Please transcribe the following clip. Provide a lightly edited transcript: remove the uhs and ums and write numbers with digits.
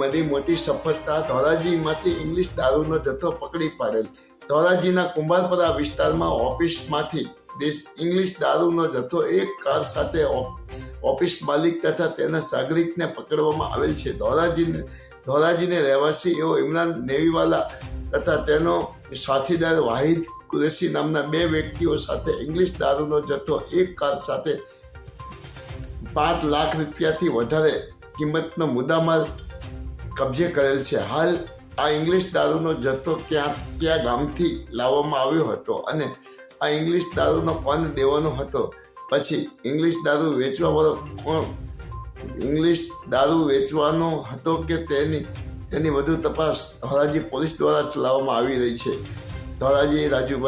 બની મોટી સફળતા ધોરાજીમાંથી ઇંગ્લિશ દારૂનો જથ્થો પકડી પાડેલ। ધોરાજીના કુંભારપરા વિસ્તારમાં ઓફિસમાંથી ઇંગ્લિશ દારૂનો જથ્થો એક કાર સાથે ઓફિસ માલિક તથા તેના સાગરિકને પકડવામાં આવેલ છે। ધોરાજીને રહેવાસી એવો ઇમરાન નેવીવાલા તથા તેનો સાથીદાર વાહિદ કુરેશી નામના 2 વ્યક્તિઓ સાથે ઇંગ્લિશ દારૂનો જથ્થો એક કાર સાથે 5 લાખ રૂપિયાથી વધારે કિંમતનો મુદ્દામાલ કબજે કરેલ છે। હાલ આ ઇંગ્લિશ દારૂનો જથ્થો કયા ગામથી લાવવામાં આવ્યો હતો અને આ ઇંગ્લિશ દારૂનો કોને દેવાનો હતો, પછી ઇંગ્લિશ દારૂ વેચવાવાળો કોણ, ઇંગ્લિશ દારૂ વેચવાનો હતો કે તેની વધુ તપાસ ધોરાજી પોલીસ દ્વારા ચલાવવામાં આવી રહી છે। ધોરાજી રાજુભાઈ